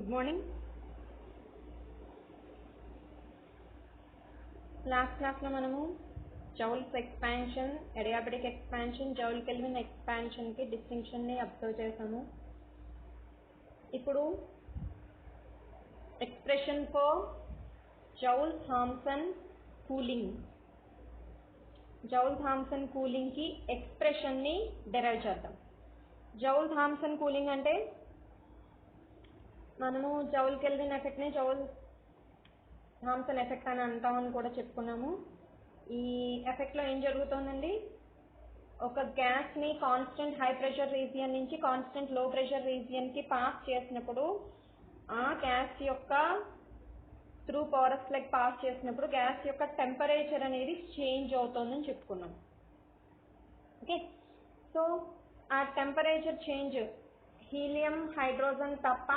Good morning. Last class lo manamu Joule's expansion, adiabatic expansion, Joule Kelvin expansion ki distinction ni observe chesamu. Ippudu expression for Joule-Thomson cooling. Joule-Thomson cooling ki expression ni derive cheddam. Joule-Thomson cooling ante మనము joule Kelvin effect ని joule Thomson effect అని అంటామని కూడా చెప్పుకున్నాము. ఈ effect లో ఏం జరుగుతుందండి, ఒక గ్యాస్ ని కాన్స్టెంట్ హై ప్రెషర్ రీజియన్ నుంచి కాన్స్టెంట్ లో ప్రెషర్ రీజియన్ కి పాస్ చేసినప్పుడు ఆ గ్యాస్ యొక్క త్రూ పోరస్ ప్లగ్ పాస్ చేసినప్పుడు గ్యాస్ యొక్క టెంపరేచర్ అనేది చేంజ్ అవుతుందని చెప్పుకున్నాం. ఓకే, సో ఆ టెంపరేచర్ చేంజ్ హీలియం, హైడ్రోజన్ తప్ప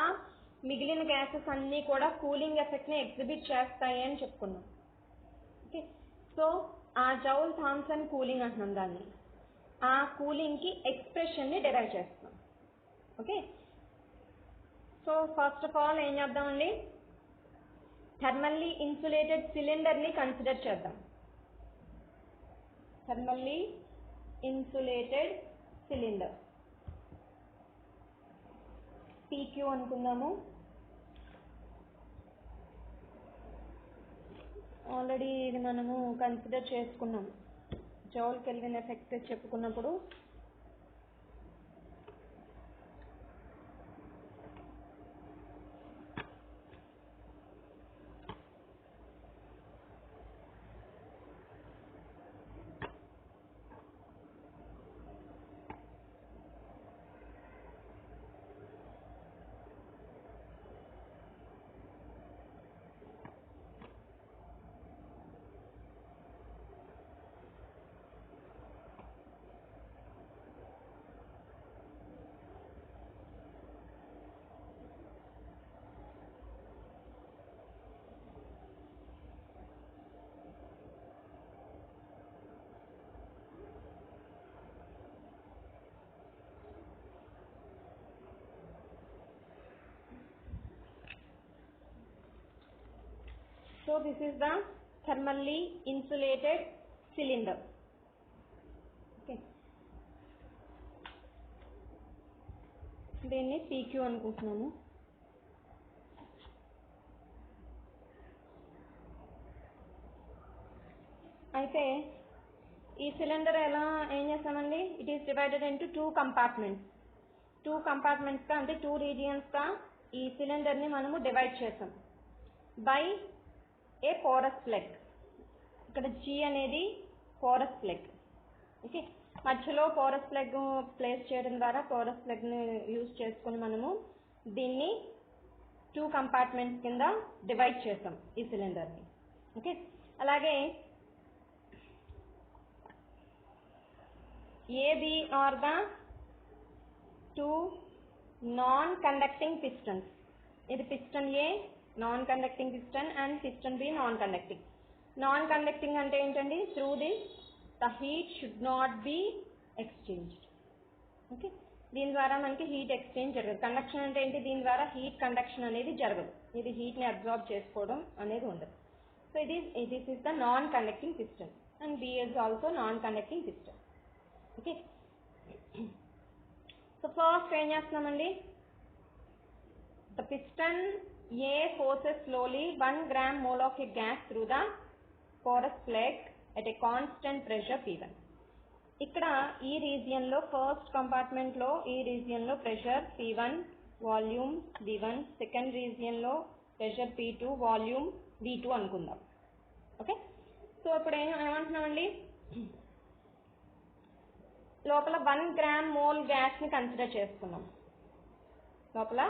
మిగిలిన గ్యాసెస్ అన్నీ కూడా కూలింగ్ ఎఫెక్ట్ ని ఎగ్జిబిట్ చేస్తాయి అని చెప్పుకున్నాం. ఓకే, సో ఆ జౌల్ థామ్సన్ కూలింగ్ అంటున్నాం దాన్ని. ఆ కూలింగ్ కి ఎక్స్ప్రెషన్ ని డిరైవ్ చేస్తాం. Okay, so first of all ఏం చేద్దామండి, థర్మల్లీ ఇన్సులేటెడ్ సిలిండర్ ని కన్సిడర్ చేద్దాం. థర్మల్లీ ఇన్సులేటెడ్ సిలిండర్ PQ అనుకుందాము. ఆల్రెడీ ఇది మనము కన్సిడర్ చేసుకున్నాం జౌల్ కెల్విన్ ఎఫెక్ట్ చెప్పుకున్నప్పుడు. So this is the thermally insulated cylinder. Okay, దీన్ని PQ అనుకుంటున్నాము. అయితే ఈ సిలిండర్ ఎలా ఏం చేస్తామండి, it is divided into two compartments గా, అంటే టూ రీజియన్స్ గా ఈ సిలిండర్ ని మనము డివైడ్ చేసాం బై ఏ పోరస్ ప్లగ్. ఇక్కడ G అనేది పోరస్ ప్లగ్. ఓకే, మధ్యలో పోరస్ ప్లగ్ ప్లేస్ చేయడం ద్వారా పోరస్ ప్లగ్ ని యూజ్ చేసుకుని మనము దీన్ని టూ కంపార్ట్మెంట్స్ కింద డివైడ్ చేసాం ఈ సిలిండర్ ని. ఓకే, అలాగే AB are the two non conducting pistons. ఇది piston A non conducting piston and piston B non conducting. Non conducting అంటే ఏంటండి, through this the heat should not be exchanged. Okay, దీని ద్వారా మనకి హీట్ ఎక్స్చేంజ్ జరగదు. Conduction అంటే ఏంటి, దీని ద్వారా హీట్ కండక్షన్ అనేది జరగదు, ఇది హీట్ ని అబ్జార్బ్ చేసుకోవడం అనేది ఉండదు. So this is the non conducting piston and B is also non conducting piston. Okay, so first ఏం చేస్తున్నామండి, the piston A forces slowly 1 gram mole of a gas through the porous plug at a constant pressure P1. ఇక్కడ ఈ region లో first compartment లో ఈ region లో pressure P1, volume V1, second region లో pressure P2, volume V2 అనుకుందాం. Okay, so ఇప్పుడు ఏమంటున్నామండి, లోపల 1 గ్రామ్ మోల్ గ్యాస్ ని కన్సిడర్ చేసుకున్నాం. లోపల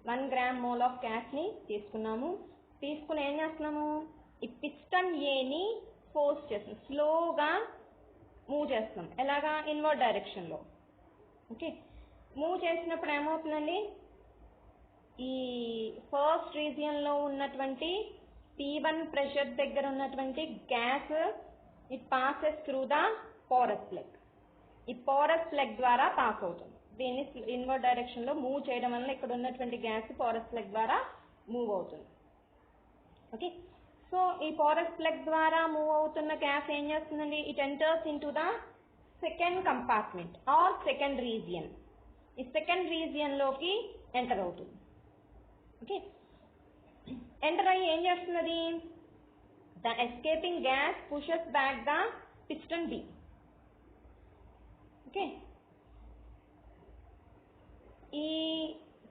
1 గ్రామ్ మోల్ ఆఫ్ గ్యాస్ ని తీసుకుని ఏం చేస్తున్నాము, ఈ పిస్టన్ A ని ఫోర్స్ చేస్తున్నాం, స్లోగా మూవ్ చేస్తున్నాం. ఎలాగా, ఇన్వర్డ్ డైరెక్షన్ లో. ఓకే, మూవ్ చేసినప్పుడు ఏమవుతుందండి, ఈ ఫస్ట్ రీజియన్ లో ఉన్నటువంటి P1 ప్రెషర్ దగ్గర ఉన్నటువంటి gas it passes through the porous plug. ఈ పోరస్ ప్లగ్ ద్వారా పాస్ అవుతుంది. దీన్ని ఇన్వర్డ్ డైరెక్షన్లో మూవ్ చేయడం వల్ల ఇక్కడ ఉన్నటువంటి గ్యాస్ పోరస్ ప్లగ్ ద్వారా మూవ్ అవుతుంది. ఓకే, సో ఈ పోరస్ ప్లగ్ ద్వారా మూవ్ అవుతున్న గ్యాస్ ఏం చేస్తుందండి, it enters in to the second compartment or second region. ఈ సెకండ్ రీజియన్లోకి ఎంటర్ అవుతుంది. ఓకే, ఎంటర్ అయ్యి ఏం చేస్తున్నది, the escaping gas pushes back the piston B. Okay, ఈ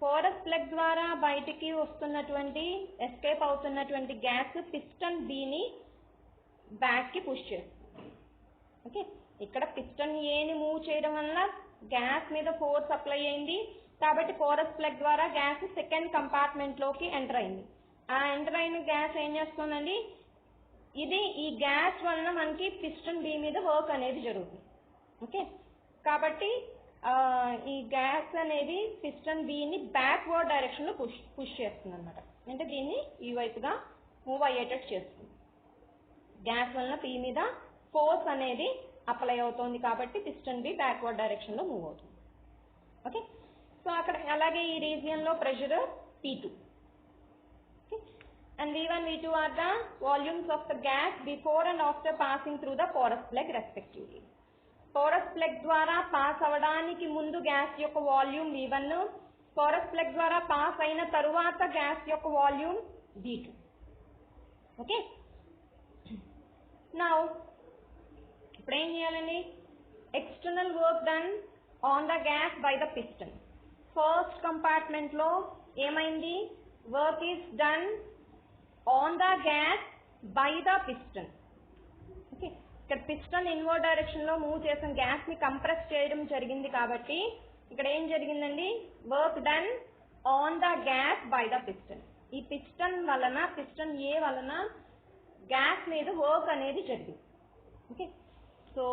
పోరస్ ప్లగ్ ద్వారా బయటికి వస్తున్నటువంటి ఎస్కేప్ అవుతున్నటువంటి గ్యాస్ పిస్టన్ Bని బ్యాక్కి పుష్ చేస్తుంది. ఓకే, ఇక్కడ పిస్టన్ Aని మూవ్ చేయడం వల్ల గ్యాస్ మీద ఫోర్స్ అప్లై అయింది కాబట్టి పోరస్ ప్లగ్ ద్వారా గ్యాస్ సెకండ్ కంపార్ట్మెంట్లోకి ఎంటర్ అయింది. ఆ ఎంటర్ అయిన గ్యాస్ ఏం చేస్తుందండి, ఈ గ్యాస్ వలన మనకి పిస్టన్ B మీద వర్క్ అనేది జరుగుతుంది. ఓకే, కాబట్టి ఈ గ్యాస్ అనేది పిస్టన్ Bని బ్యాక్వర్డ్ డైరెక్షన్లో పుష్ చేస్తుంది అనమాట. అంటే దీన్ని ఈ వైపుగా మూవ్ అయ్యేటట్టు చేస్తుంది. గ్యాస్ వలన P మీద ఫోర్స్ అనేది అప్లై అవుతుంది కాబట్టి పిస్టన్ B బ్యాక్వర్డ్ డైరెక్షన్లో మూవ్ అవుతుంది. ఓకే, సో అక్కడ అలాగే ఈ రీజియన్లో pressure P2. And V1, V2 are the volumes of the gas before and after passing through the porous plug respectively. Porous plug ద్వారా పాస్ అవడానికి ముందు గ్యాస్ యొక్క వాల్యూమ్ V1, porous plug ద్వారా pass అయిన తరువాత గ్యాస్ యొక్క వాల్యూమ్ V2. ఓకే, నౌ ఇప్పుడు ఏం చేయాలండి, external work done on the gas by the piston. First కంపార్ట్మెంట్లో ఏమైంది, work is done on the gas by the piston. Okay, ఇక్కడ పిస్టన్ ఇన్వర్డ్ డైరెక్షన్లో మూవ్ చేసిన గ్యాస్ని కంప్రెస్ చేయడం జరిగింది కాబట్టి ఇక్కడ ఏం జరిగిందండి, work done on the gas by the piston. ఈ పిస్టన్ A వలన గ్యాస్ మీద వర్క్ అనేది జరిగింది. Okay, so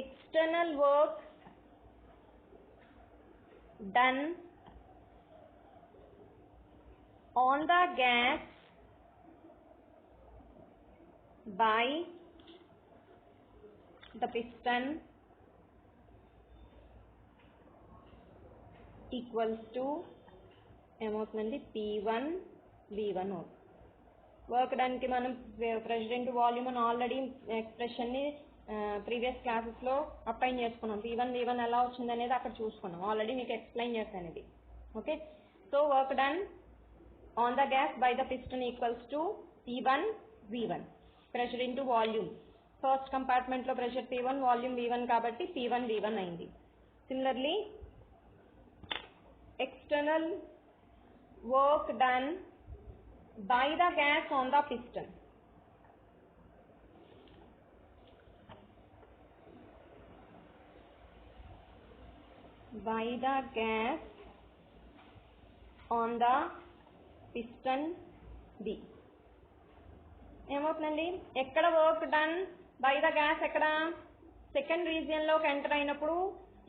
external work done on the gas by the piston equals to ఏమవుతుందండి, P1 V1 అవుతుంది. వర్క్ డన్కి మనం ప్రెషర్ ఇంటూ వాల్యూమ్ అని already ఎక్స్ప్రెషన్ని previous క్లాసెస్లో అప్లైన్ చేసుకున్నాం. P1 V1 ఎలా వచ్చింది అనేది అక్కడ చూసుకున్నాం, ఆల్రెడీ మీకు ఎక్స్ప్లెయిన్ చేశాను ఇది. Okay, so work done on the gas by the piston equals to P1 V1, pressure into volume. First కంపార్ట్మెంట్లో ప్రెషర్ P1, వాల్యూమ్ V1 కాబట్టి P1 V1 అయింది. Similarly external work done by the gas on the piston. By the gas on the piston B. ఏమవుతుందండి, ఎక్కడ work done by the gas, ఎక్కడ second రీజియన్లోకి enter అయినప్పుడు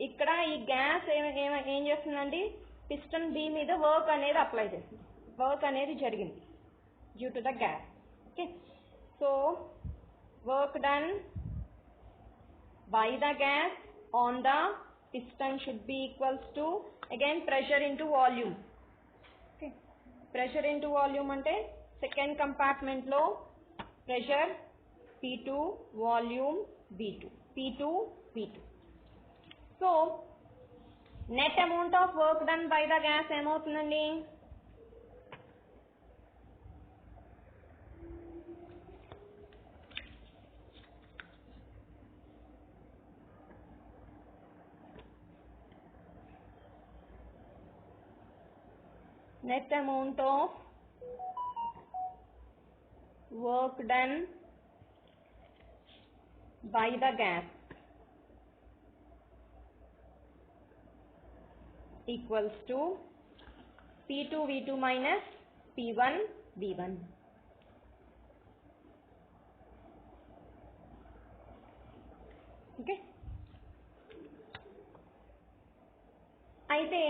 ఇక్కడ ఈ గ్యాస్ ఏం చేస్తుందండి, పిస్టన్ B మీద వర్క్ అనేది అప్లై చేస్తుంది, వర్క్ అనేది జరిగింది due to the gas. Okay, so work done by the gas on the piston should be equals to again pressure into volume. Okay, pressure into volume అంటే second కంపార్ట్మెంట్లో pressure P2, volume V2, P2 V2. So net amount of work done by the gas ఏమవుతుందండి, net amount of work done by the gas equals to P2 V2 minus P1 V1. Okay, అయితే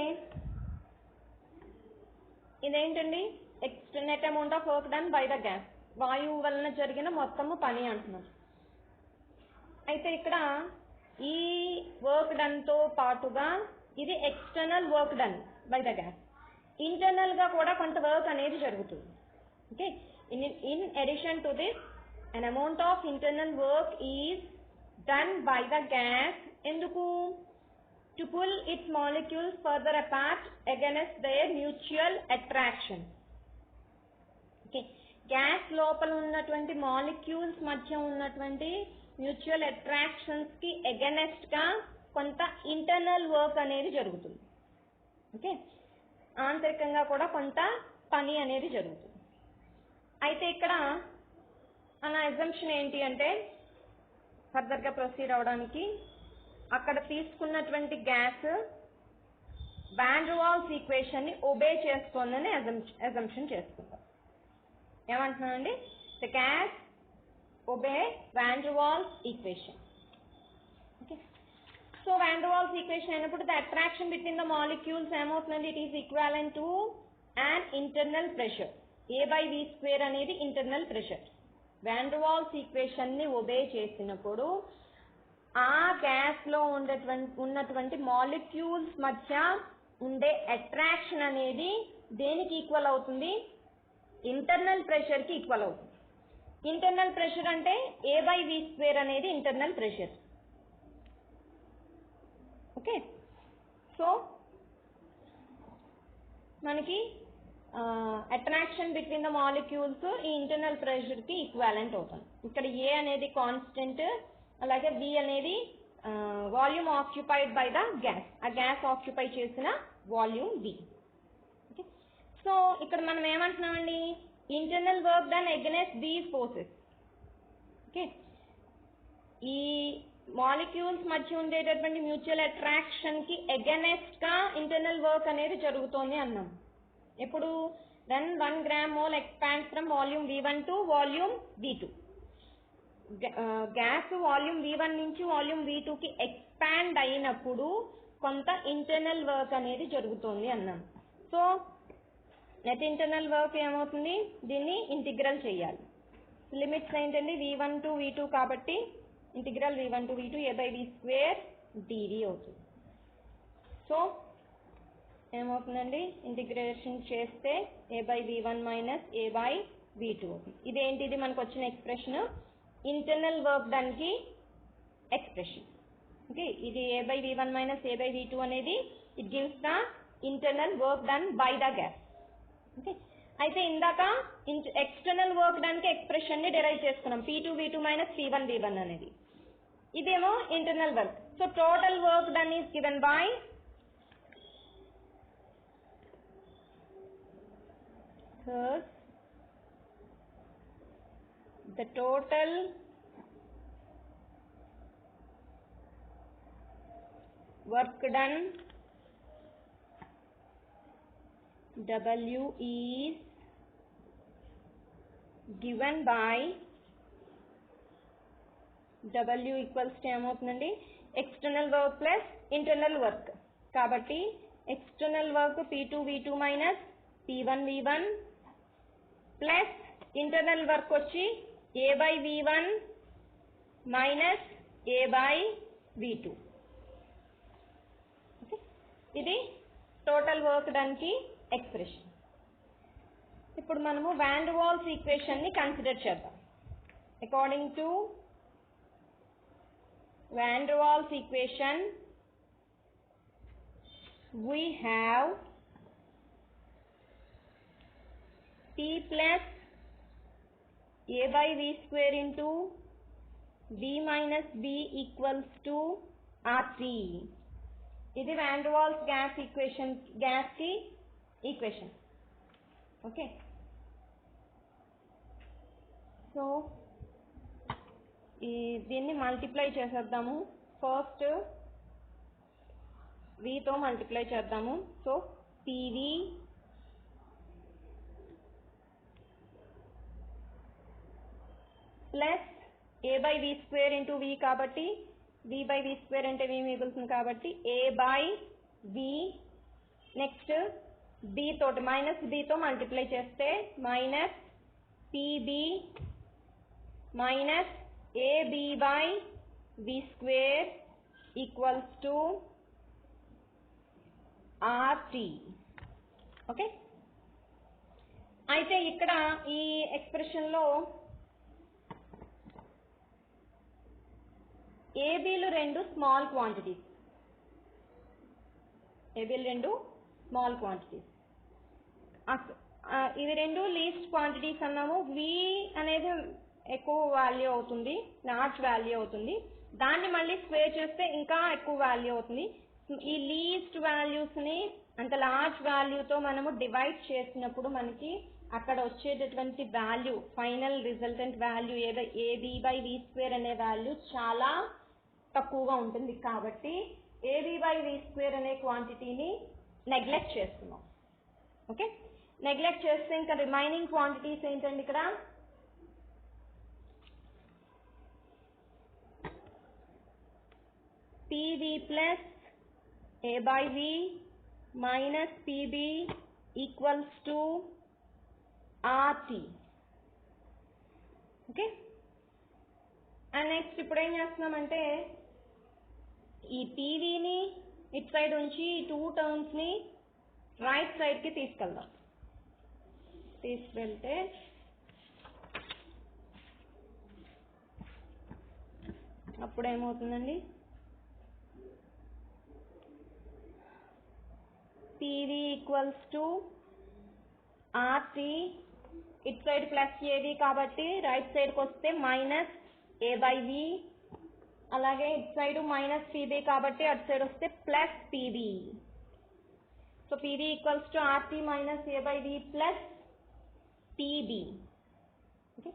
ఇదేంటండి net amount of work done by the gas, వాయువు వలన జరిగిన మొత్తము పని అంటున్నారు. అయితే ఇక్కడ ఈ వర్క్ డన్ తో పాటుగా ఇది external work done by the gas, internal గా కూడా కొంత వర్క్ అనేది జరుగుతుంది. Okay, in addition to this an amount of internal work is done by the gas. ఎందుకు? to pull its molecules further apart against their mutual attraction. Okay, gas లోపల ఉన్నటువంటి molecules మధ్య ఉన్నటువంటి మ్యూచువల్ అట్రాక్షన్స్ కి against గా కొంత internal work అనేది జరుగుతుంది. ఓకే, ఆంతరికంగా కూడా కొంత పని అనేది జరుగుతుంది. అయితే ఇక్కడ మన అజంప్షన్ ఏంటి అంటే, ఫర్దర్ గా ప్రొసీడ్ అవడానికి అక్కడ తీసుకున్నటువంటి gas van der Waals equation ని ఒబే చేస్తోందని అజంప్షన్ చేసుకుంటాం. ఏమంటున్నానండి? The gas obey van der Waals equation. Okay, so van der Waals equation అయినప్పుడు the attraction between the molecules ఏమవుతుందండి? It is equivalent to and internal pressure. A/V² అనేది internal pressure. Van der Waals equation ని obey చేసినప్పుడు ఆ gas లో ఉన్నటువంటి molecules మధ్య ఉండే అట్రాక్షన్ అనేది దేనికి ఈక్వల్ అవుతుంది? ఇంటర్నల్ ప్రెషర్ కి ఈక్వల్ అవుతుంది. ఇంటర్నల్ ప్రెషర్ అంటే A/V² అనేది ఇంటర్నల్ ప్రెషర్. ఓకే, సో మనకి అట్రాక్షన్ బిట్వీన్ ద మాలిక్యూల్స్ ఈ ఇంటర్నల్ ప్రెషర్ కి ఈక్వాలెంట్ అవుతుంది. ఇక్కడ A అనేది కాన్స్టెంట్, అలాగే V అనేది volume occupied by the gas, ఆ గ్యాస్ ఆక్యుపై చేసిన వాల్యూమ్ V. ఓకే, సో ఇక్కడ మనం ఏమంటున్నామండి? Internal work done against these forces. Okay, ఈ మాలిక్యూల్స్ మధ్య ఉండేటటువంటి మ్యూచువల్ అట్రాక్షన్ కి అగైనెస్ట్ గా ఇంటర్నల్ వర్క్ అనేది జరుగుతోంది అన్నాం. ఎప్పుడు? then 1 gram mole expands from volume V1 to volume V2. Gas volume V1 నుంచి వాల్యూమ్ V2 కి ఎక్స్పాండ్ అయినప్పుడు కొంత ఇంటర్నల్ వర్క్ అనేది జరుగుతుంది అన్నాం. సో నెట్ ఇంటర్నల్ వర్క్ ఏమవుతుంది? దీన్ని ఇంటిగ్రల్ చేయాలి. లిమిట్స్ ఏంటండి? V1 to V2 కాబట్టి integral V1 to V2 A/V² dV అవుతుంది. సో ఏమవుతుందండి? ఇంటిగ్రేషన్ చేస్తే A/V1 మైనస్ A/V2 అవుతుంది. ఇదేంటి? ఇది మనకు వచ్చిన ఎక్స్ప్రెషన్ ఇంటర్నల్ వర్క్ డన్ కి ఎక్స్ప్రెషన్. ఓకే, ఇది A/V1 మైనస్ A/V2 అనేది it gives the internal work done by the gas. Okay, అయితే ఇందాక ఎక్స్టర్నల్ వర్క్ డన్ కి ఎక్స్ప్రెషన్ ని డిరైవ్ చేసుకున్నాం, P2V2 మైనస్ P1V1 అనేది. ఇదేమో internal work. So total work done is given by the total work done W is given by W equals to ఏమవుతుందండి? External work plus internal work. కాబట్టి external work P2V2 minus P1V1 plus internal work వచ్చి A/V1 minus A/V2. ఇది total work done కి expression. ఇప్పుడు మనము van der Waals equation ని consider చేద్దాం. According to van der Waals equation we have P plus A/V² into V minus B equals to RT. ఇది van der Waals gas equation, gas కి equation. Okay, so దీన్ని multiply చేసేద్దాము. First V తో multiply చేద్దాము. So PV plus A/V² into V కాబట్టి V/V² అంటే V మిగులుతుంది కాబట్టి A/V. నెక్స్ట్ బి తోటి మైనస్ బితో మల్టిప్లై చేస్తే minus PB minus AB by B square equals to RT. Okay, అయితే ఇక్కడ ఈ ఎక్స్ప్రెషన్లో ఏబీలు రెండు స్మాల్ క్వాంటిటీస్, ఏబీలు రెండు స్మాల్ క్వాంటిటీస్, ఇవి రెండు లీస్ట్ క్వాంటిటీస్ అన్నాము. వి అనేది ఎక్కువ వాల్యూ అవుతుంది, లార్జ్ వాల్యూ అవుతుంది. దాన్ని మళ్ళీ స్క్వేర్ చేస్తే ఇంకా ఎక్కువ వాల్యూ అవుతుంది. ఈ లీస్ట్ వాల్యూస్ని అంత లార్జ్ వాల్యూతో మనము డివైడ్ చేసినప్పుడు మనకి అక్కడ వచ్చేటటువంటి value, final resultant value AB by V square అనే వాల్యూ చాలా తక్కువగా ఉంటుంది. కాబట్టి ఏబి బై వి స్క్వేర్ అనే క్వాంటిటీని నెగ్లెక్ట్ చేస్తున్నాం. ఓకే, నెగ్లెక్ట్ చేస్తే ఇంకా రిమైనింగ్ క్వాంటిటీస్ ఏంటండి? ఇక్కడ PV plus A by V minus PB equals to RT. Okay, and next ఇప్పుడు ఏం చేస్తున్నామంటే ఈ పివిని ఇట్ సైడ్ ఉంచి ఈ టూ టర్మ్స్ని రైట్ సైడ్కి తీసుకెళ్దాం. తీసుకెళ్తే అప్పుడు ఏమవుతుందండి? PV equals to RT, it side plus AV కాబట్టి రైట్ సైడ్కి వస్తే మైనస్ ఏ బై వి, అలాగే ఇట్ సైడ్ మైనస్ పిబి కాబట్టి అటు సైడ్ వస్తే plus PB. So PB equals to RT minus A by V plus PB. Okay,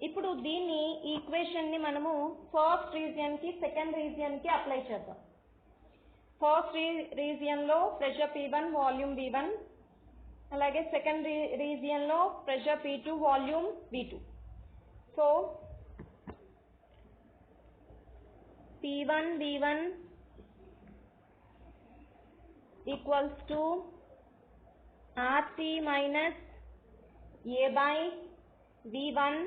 ఇప్పుడు దీన్ని ఈక్వేషన్ని మనము ఫస్ట్ రీజియన్కి సెకండ్ రీజియన్కి అప్లై చేద్దాం. ఫస్ట్ రీజియన్లో ప్రెషర్ P1 వాల్యూమ్ V1, అలాగే సెకండ్ రీజియన్లో pressure P2 volume V2. So P1 V1 equals to RT minus A by V1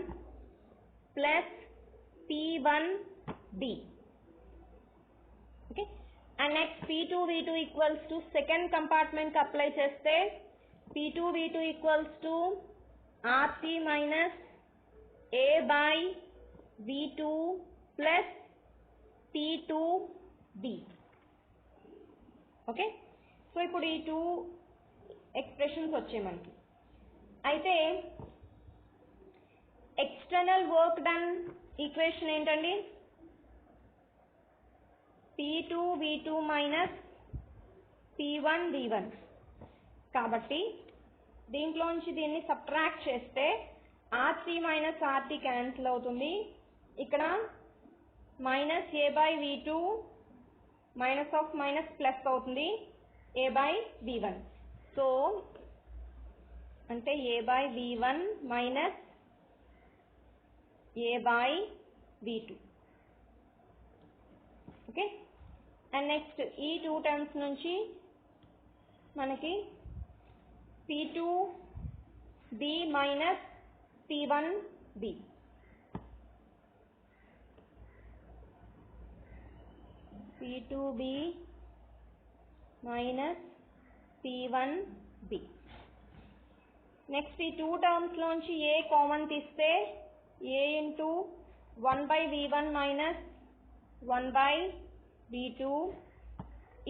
plus P1B. Okay, and next P2 V2 equals to second కంపార్ట్మెంట్కి apply చేస్తే P2 V2 equals to RT minus A by V2 plus P2B. Okay, so ఇప్పుడు ఈ two expressions వచ్చాయి మనకి. అయితే external work done equation ఏంటండి? P2 V2 minus P1 V1. కాబట్టి దీంట్లోంచి దీన్ని సబ్ట్రాక్ట్ చేస్తే RC మైనస్ RT క్యాన్సిల్ అవుతుంది. ఇక్కడ minus A by V2 minus of minus plus అవుతుంది ఏ బై V1. సో అంటే A by V1 minus A by V2. Okay, and next ఈ two terms నుంచి మనకి P2B minus P1B. P2B minus P1B. Next ఈ two terms లోంచి A common తీస్తే A into 1 by V1 minus 1 by V2.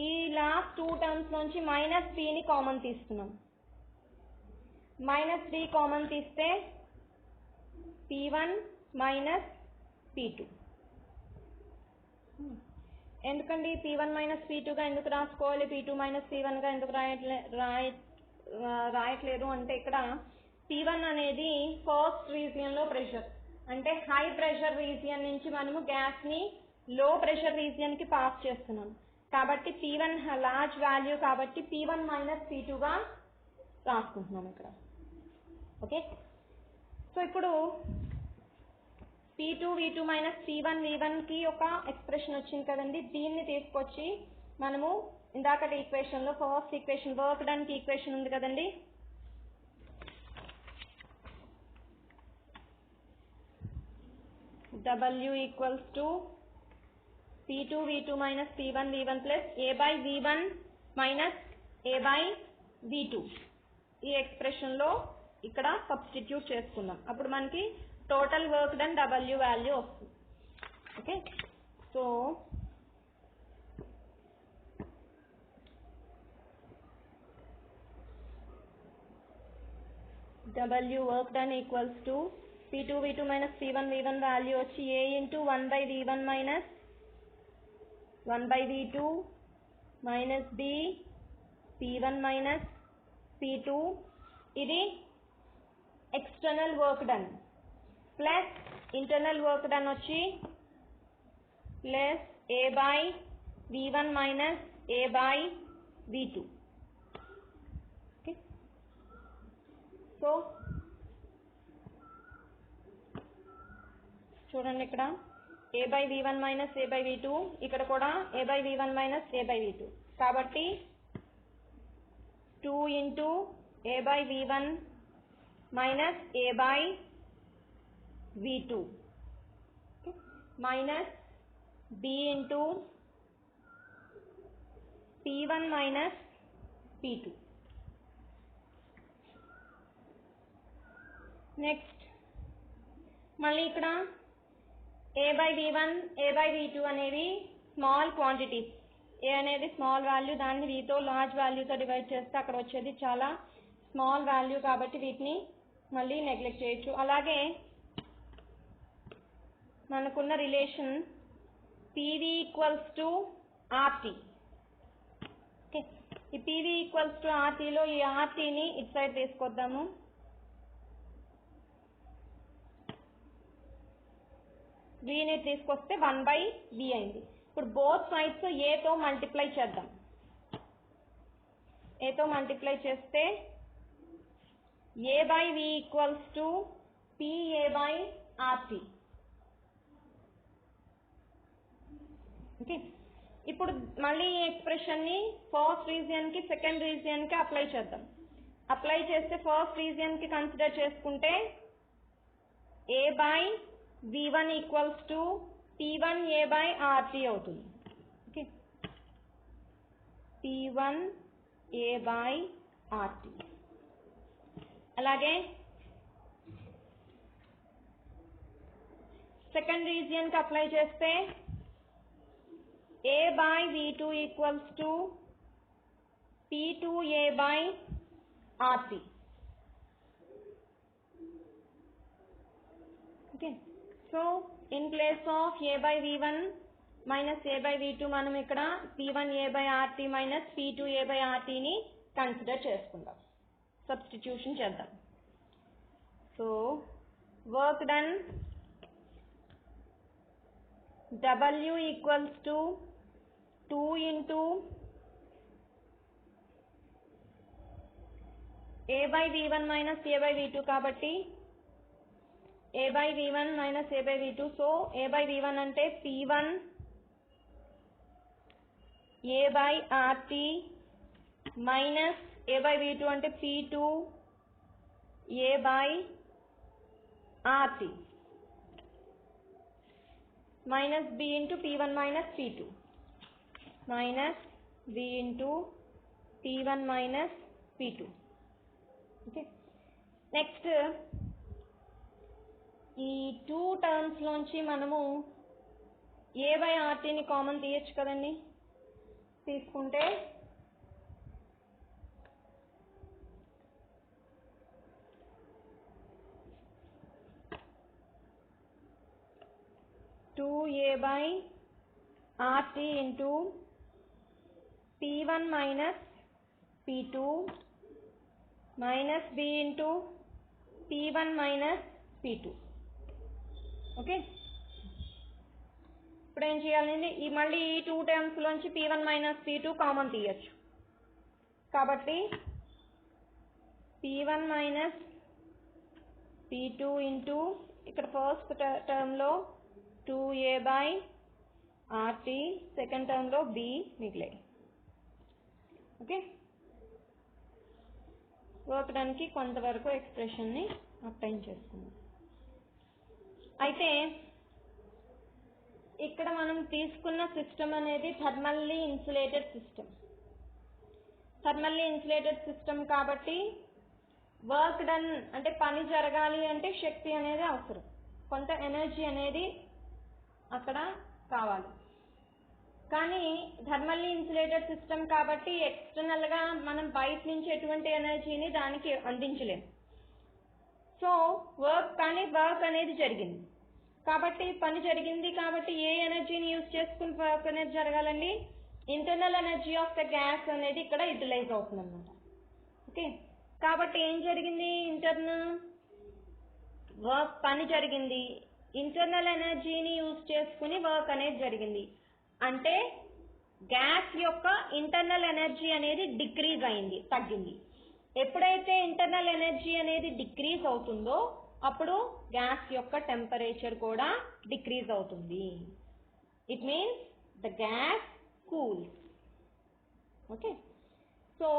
ఈ last two terms నుంచి minus Pని common తీస్తున్నాం. మైనస్ P కామన్ తీస్తే P1 మైనస్ P2. ఎందుకండి P1 మైనస్ P2గా ఎందుకు రాసుకోవాలి, P2 మైనస్ P1గా ఎందుకు రాయట్లేదు అంటే ఇక్కడ P1 అనేది ఫస్ట్ రీజియన్లో ప్రెషర్, అంటే హై ప్రెషర్ రీజియన్ నుంచి మనము గ్యాస్ని లో ప్రెషర్ రీజియన్కి పాస్ చేస్తున్నాం. కాబట్టి P1 లార్జ్ వాల్యూ కాబట్టి P1 మైనస్ P2గా రాసుకుంటున్నాం ఇక్కడ. ఓకే, సో ఇప్పుడు P2 V2 మైనస్ P1 V1కి ఒక ఎక్స్ప్రెషన్ వచ్చింది కదండి. దీన్ని తీసుకొచ్చి మనము ఇందాకటి ఈక్వేషన్లో ఫస్ట్ ఈక్వేషన్ వర్క్ డన్కి ఈక్వేషన్ ఉంది కదండి, W equals to P2 V2 minus P1 V1 plus A by V1 minus A by V2. ఈ ఎక్స్ప్రెషన్లో ఇక్కడ సబ్స్టిట్యూట్ చేసుకుందాం. అప్పుడు మనకి total work done W value వస్తుంది. Okay, so W work done equals to P2 V2 minus P1 V1 value వచ్చి A into 1 by V1 minus 1 by V2 minus B P1 minus P2 ఇది external work done plus internal work done వచ్చి plus A by V1 minus A by V2. So చూడండి ఇక్కడ A by V1 minus A by V2, ఇక్కడ కూడా A by V1 minus A by V2, కాబట్టి 2 into A by V1 minus A by V2 minus B into P1 minus P2. Next మళ్ళీ ఇక్కడ A by V1 A by V2 అనేవి small quantities. A అనేది small value, దాన్ని Vతో large వాల్యూతో divide చేస్తే అక్కడ వచ్చేది చాలా స్మాల్ వాల్యూ, కాబట్టి వీటిని మళ్ళీ నెగ్లెక్ట్ చేయొచ్చు. అలాగే మనకున్న relation PV equals to RT. Okay, ఈ PV ఈక్వల్స్ టు RTలో ఈ RTని ఇటు సైడ్ తీసుకొద్దాము. Vని తీసుకొస్తే 1 by V అయింది. ఇప్పుడు బోత్ సైడ్స్ Aతో మల్టిప్లై చేద్దాం. Aతో మల్టిప్లై చేస్తే A by V equals to PA by RT. Okay, ఇప్పుడు మళ్ళీ ఈ ఎక్స్ప్రెషన్ని ఫస్ట్ రీజియన్కి సెకండ్ రీజియన్కి అప్లై చేద్దాం. అప్లై చేస్తే ఫస్ట్ రీజియన్కి కన్సిడర్ చేసుకుంటే A by V1 equals to P1 A by RT అవుతుంది. Okay, P1 A by RT. అలాగే సెకండ్ రీజియన్కి అప్లై చేస్తే A by V2 equals to P2 A by RT. Okay, so in place of A by V1 minus A by V2 మనం ఇక్కడ P1 A by RT minus P2 A by RTని consider చేసుకుందాం, substitution చేద్దాం. So work done W equals to 2 into A by V1 minus A by V2, కాబట్టి A by V1 minus A by V2. So A by V1 అంటే P1 A by RT minus A by V2 అంటే P2 A by RT minus B into P1 minus P2 minus B into P1 minus P2. Okay, next ఈ 2 terms లోంచి మనము A by RTని common తీయచ్చు కదండి. తీసుకుంటే A by RT into P1 minus P2 minus B into P1 minus P2. Okay, ఇప్పుడు ఏం చేయాలండి, ఈ మళ్ళీ ఈ 2 టర్మ్స్ లోంచి P1 మైనస్ P2 కామన్ తీయచ్చు. కాబట్టి P1 మైనస్ P2 ఇంటూ ఇక్కడ ఫస్ట్ టర్మ్లో 2A by RT, సెకండ్ టర్మ్లో B మిగిలాయి. ఓకే, వర్క్ డన్కి కొంతవరకు ఎక్స్ప్రెషన్ని అప్టైన్ చేసుకుందాం. అయితే ఇక్కడ మనం తీసుకున్న సిస్టమ్ అనేది thermally insulated system. Thermally insulated system కాబట్టి వర్క్ డన్ అంటే పని జరగాలి అంటే శక్తి అనేది అవసరం, కొంత ఎనర్జీ అనేది అక్కడ కావాలి. కానీ థర్మల్లీ ఇన్సులేటెడ్ సిస్టమ్ కాబట్టి ఎక్స్టర్నల్గా మనం బయట నుంచి ఎటువంటి ఎనర్జీని దానికి అందించలేము. సో వర్క్ అనేది జరిగింది కాబట్టి పని జరిగింది కాబట్టి ఏ ఎనర్జీని యూజ్ చేసుకుని వర్క్ అనేది జరగాలండి? Internal energy of the gas అనేది ఇక్కడ యూటిలైజ్ అవుతుంది అన్నమాట. ఓకే, కాబట్టి ఏం జరిగింది? పని జరిగింది, ఇంటర్నల్ ఎనర్జీని యూజ్ చేసుకుని వర్క్ అనేది జరిగింది. అంటే గ్యాస్ యొక్క ఇంటర్నల్ ఎనర్జీ అనేది డిక్రీజ్ అయింది, తగ్గింది. ఎప్పుడైతే ఇంటర్నల్ ఎనర్జీ అనేది డిక్రీజ్ అవుతుందో అప్పుడు గ్యాస్ యొక్క టెంపరేచర్ కూడా డిక్రీజ్ అవుతుంది. It means the gas cools. Okay, so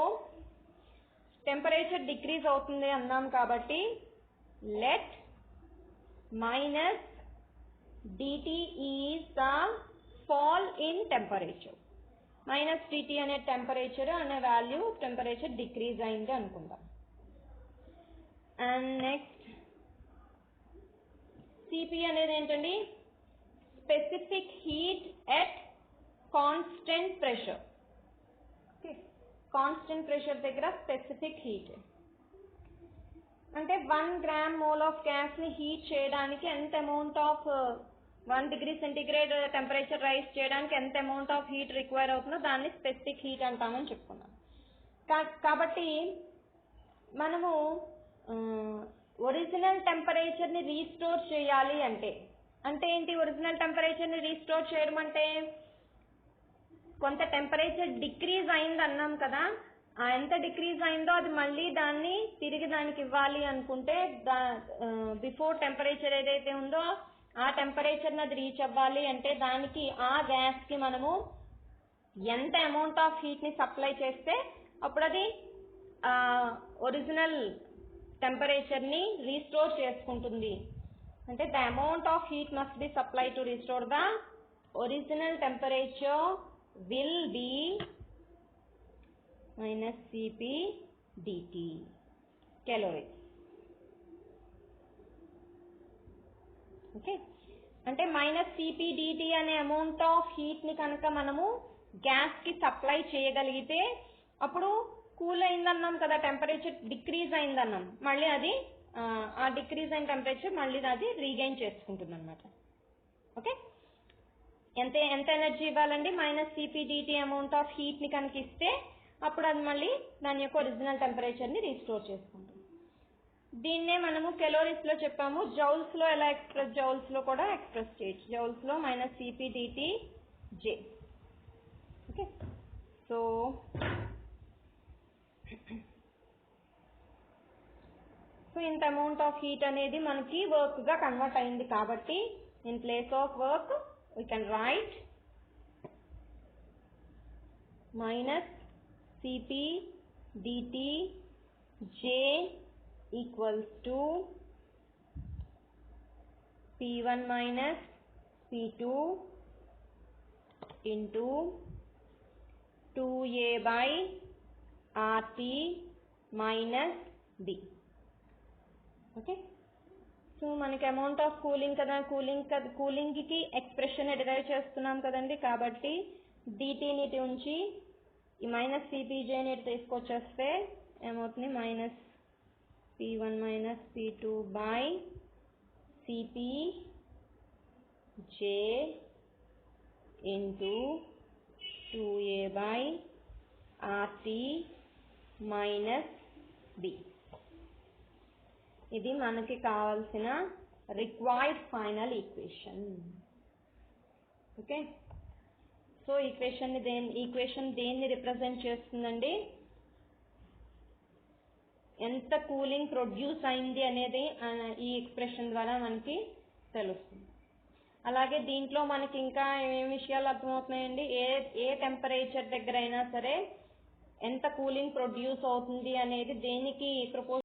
temperature decrease అవుతుంది అన్నాం కాబట్టి let minus dt is the fall in temperature. Minus dt అనే టెంపరేచర్ అనే వాల్యూ టెంపరేచర్ డిక్రీజ్ అయింది అనుకుందాం. అండ్ నెక్స్ట్ Cp అనేది ఏంటండి? Specific heat at constant pressure. Okay, constant pressure దగ్గర స్పెసిఫిక్ హీట్ అంటే 1 గ్రామ్ మోల్ ఆఫ్ గ్యాస్ ని heat చేయడానికి ఎంత amount of 1 degree centigrade temperature rise చేయడానికి ఎంత అమౌంట్ ఆఫ్ హీట్ రిక్వైర్ అవుతుందో దాన్ని స్పెసిఫిక్ హీట్ అంటామని చెప్పుకున్నాం. కాబట్టి మనము ఒరిజినల్ టెంపరేచర్ ని రీస్టోర్ చేయాలి అంటే ఏంటి? ఒరిజినల్ టెంపరేచర్ ని రీస్టోర్ చేయడం అంటే కొంత టెంపరేచర్ డిక్రీజ్ అయింది అన్నాం కదా, ఎంత డిక్రీజ్ అయిందో అది మళ్ళీ దాన్ని తిరిగి దానికి ఇవ్వాలి అనుకుంటే బిఫోర్ టెంపరేచర్ ఏదైతే ఉందో ఆ టెంపరేచర్ అది రీచ్ అవ్వాలి అంటే దానికి ఆ గ్యాస్ కి మనము ఎంత అమౌంట్ ఆఫ్ హీట్ ని సప్లై చేస్తే అప్పుడు అది ఒరిజినల్ టెంపరేచర్ ని రీస్టోర్ చేసుకుంటుంది. అంటే the amount of heat must be supply to restore the original temperature will be minus Cp dt calories. Okay, అంటే మైనస్ Cp dt అనే అమౌంట్ ఆఫ్ హీట్ ని కనుక మనము గ్యాస్ కి సప్లై చేయగలిగితే అప్పుడు కూల్ అయిందన్నాం కదా, టెంపరేచర్ డిక్రీజ్ అయిందన్నాం, మళ్ళీ అది ఆ డిక్రీజ్ అయిన టెంపరేచర్ మళ్ళీ అది రీగైన్ చేసుకుంటుంది అనమాట. ఓకే, ఎంత ఎనర్జీ ఇవ్వాలండి? Minus Cp dt amount of heat ని కనుక ఇస్తే అప్పుడు అది మళ్ళీ దాని యొక్క ఒరిజినల్ టెంపరేచర్ ని రీస్టోర్ చేసుకుంటుంది. దీన్నే మనము కెలోరీస్ లో చెప్పాము, జౌల్స్ లో ఎలా ఎక్స్ప్రెస్, జౌల్స్ లో కూడా ఎక్స్ప్రెస్ చేయొచ్చు. జౌల్స్ లో minus Cp dt J. Okay, so ఇంత అమౌంట్ ఆఫ్ హీట్ అనేది మనకి వర్క్ గా కన్వర్ట్ అయింది కాబట్టి in place of work we can write minus Cp dt J equals to P1 minus P2 into 2A by RT minus B. Okay, so మనకి amount of cooling కదా, cooling కి expression derive చేస్తున్నాం కదండి. కాబట్టి డిటీని ఉంచి ఈ మైనస్ సిపిజేని తీసుకొచ్చేస్తే ఏమవుతుంది? Minus P1 minus P2 by Cp J into 2A by RT minus B. ఇది మనకి కావాల్సిన required final equation. Okay, so equation దేన్ని రిప్రజెంట్ చేస్తుందండి? ఎంత కూలింగ్ ప్రొడ్యూస్ అయింది అనేది ఈ ఎక్స్ప్రెషన్ ద్వారా మనకి తెలుస్తుంది. అలాగే దీంట్లో మనకి ఇంకా ఏమేమి విషయాలు అర్థమవుతున్నాయండి? ఏ టెంపరేచర్ దగ్గర అయినా సరే ఎంత కూలింగ్ ప్రొడ్యూస్ అవుతుంది అనేది దేనికి ప్రపోజ్